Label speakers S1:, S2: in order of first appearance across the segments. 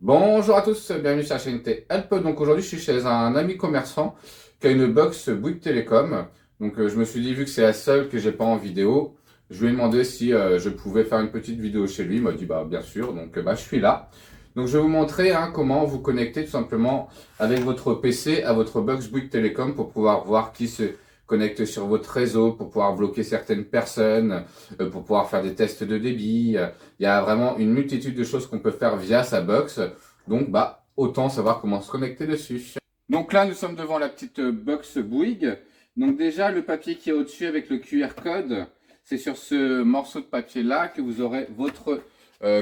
S1: Bonjour à tous, bienvenue sur la chaîne Help. Donc aujourd'hui, je suis chez un ami commerçant qui a une box Bouygues Télécom. Donc je me suis dit, vu que c'est la seule que j'ai pas en vidéo, je lui ai demandé si je pouvais faire une petite vidéo chez lui. Il m'a dit bah bien sûr. Donc je suis là. Donc je vais vous montrer comment vous connecter tout simplement avec votre PC à votre box Bouygues Télécom pour pouvoir voir qui se connecte sur votre réseau, pour pouvoir bloquer certaines personnes, pour pouvoir faire des tests de débit. Il y a vraiment une multitude de choses qu'on peut faire via sa box. Donc, autant savoir comment se connecter dessus. Donc là, nous sommes devant la petite box Bouygues. Donc déjà, le papier qui est au-dessus avec le QR code, c'est sur ce morceau de papier-là que vous aurez votre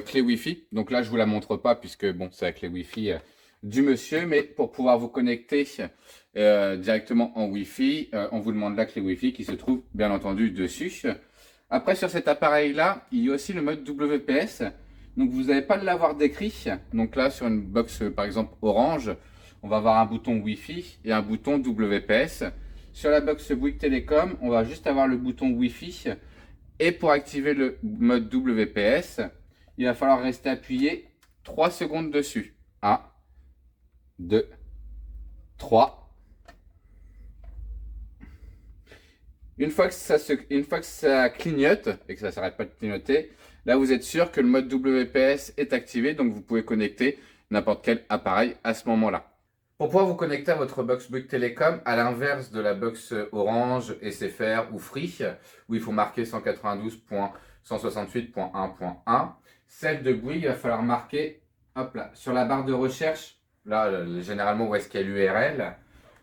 S1: clé Wi-Fi. Donc là, je vous la montre pas puisque bon, c'est la clé Wi-Fi du monsieur. Mais pour pouvoir vous connecter directement en Wi-Fi, on vous demande la clé Wi-Fi qui se trouve bien entendu dessus. Après, sur cet appareil-là, il y a aussi le mode WPS. Donc, vous n'allez pas l'avoir décrit. Donc là, sur une box, par exemple, orange, on va avoir un bouton Wi-Fi et un bouton WPS. Sur la box Bouygues Télécom, on va juste avoir le bouton Wi-Fi. Et pour activer le mode WPS, il va falloir rester appuyé 3 secondes dessus. 1, 2, 3. Une fois que ça clignote et que ça ne s'arrête pas de clignoter, là vous êtes sûr que le mode WPS est activé, donc vous pouvez connecter n'importe quel appareil à ce moment-là. Pour pouvoir vous connecter à votre box Bouygues Télécom, à l'inverse de la box Orange, SFR ou Free, où il faut marquer 192.168.1.1, celle de Bouygues, il va falloir marquer hop là, sur la barre de recherche, là généralement où est-ce qu'il y a l'URL,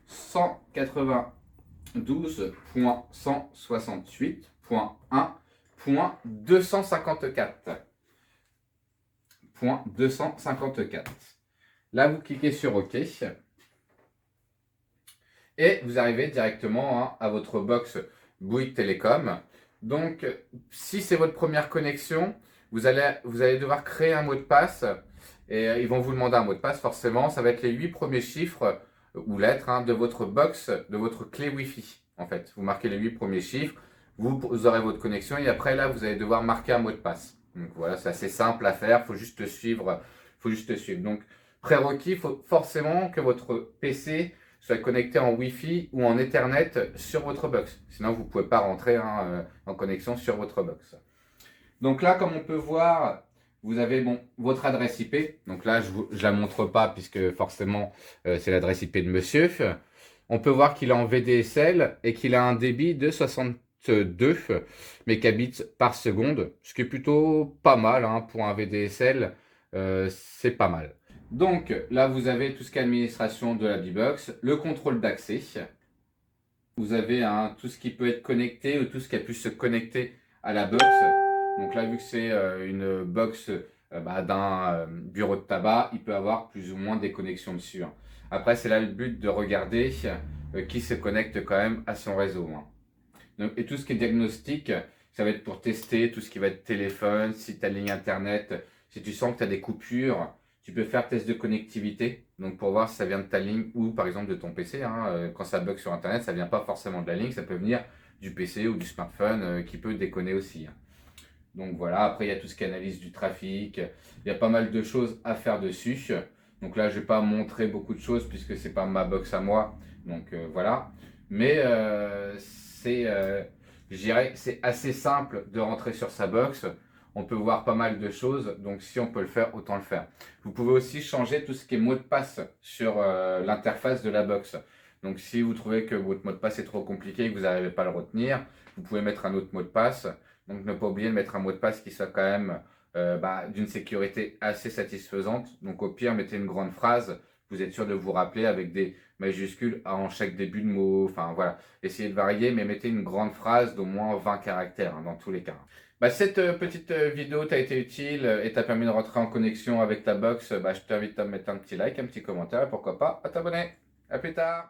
S1: 192.168.1.254. Là, vous cliquez sur OK. Et vous arrivez directement à votre box Bouygues Télécom. Donc, si c'est votre première connexion, vous allez devoir créer un mot de passe. Et ils vont vous demander un mot de passe, forcément. Ça va être les 8 premiers chiffres ou lettres de votre box, de votre clé Wi-Fi. En fait, vous marquez les 8 premiers chiffres, vous aurez votre connexion et après là, vous allez devoir marquer un mot de passe. Donc voilà, c'est assez simple à faire, il faut juste suivre. Donc, prérequis, il faut forcément que votre PC soit connecté en Wi-Fi ou en Ethernet sur votre box. Sinon, vous ne pouvez pas rentrer en connexion sur votre box. Donc là, comme on peut voir, vous avez votre adresse IP. Donc là, je ne la montre pas puisque forcément, c'est l'adresse IP de monsieur. On peut voir qu'il est en VDSL et qu'il a un débit de 62 mégabits par seconde, ce qui est plutôt pas mal pour un VDSL. C'est pas mal. Donc là, vous avez tout ce qui est administration de la B-Box, le contrôle d'accès. Vous avez tout ce qui peut être connecté ou tout ce qui a pu se connecter à la box. Donc là, vu que c'est une box d'un bureau de tabac, il peut avoir plus ou moins des connexions dessus. Après, c'est là le but de regarder qui se connecte quand même à son réseau. Donc, et tout ce qui est diagnostic, ça va être pour tester tout ce qui va être téléphone, si tu as ligne internet, si tu sens que tu as des coupures, tu peux faire test de connectivité. Donc pour voir si ça vient de ta ligne ou par exemple de ton PC. Quand ça bug sur internet, ça vient pas forcément de la ligne, ça peut venir du PC ou du smartphone qui peut déconner aussi. Donc voilà, après il y a tout ce qui est analyse du trafic, il y a pas mal de choses à faire dessus. Donc là, je vais pas montrer beaucoup de choses puisque c'est pas ma box à moi. Donc voilà. Mais je dirais, c'est assez simple de rentrer sur sa box. On peut voir pas mal de choses, donc si on peut le faire, autant le faire. Vous pouvez aussi changer tout ce qui est mot de passe sur l'interface de la box. Donc si vous trouvez que votre mot de passe est trop compliqué et que vous n'arrivez pas à le retenir, vous pouvez mettre un autre mot de passe. Donc ne pas oublier de mettre un mot de passe qui soit quand même d'une sécurité assez satisfaisante. Donc au pire, mettez une grande phrase. Vous êtes sûr de vous rappeler avec des majuscules en chaque début de mot. Enfin voilà, essayez de varier, mais mettez une grande phrase d'au moins 20 caractères dans tous les cas. Cette petite vidéo t'a été utile et t'a permis de rentrer en connexion avec ta box. Je t'invite à mettre un petit like, un petit commentaire et pourquoi pas à t'abonner. À plus tard.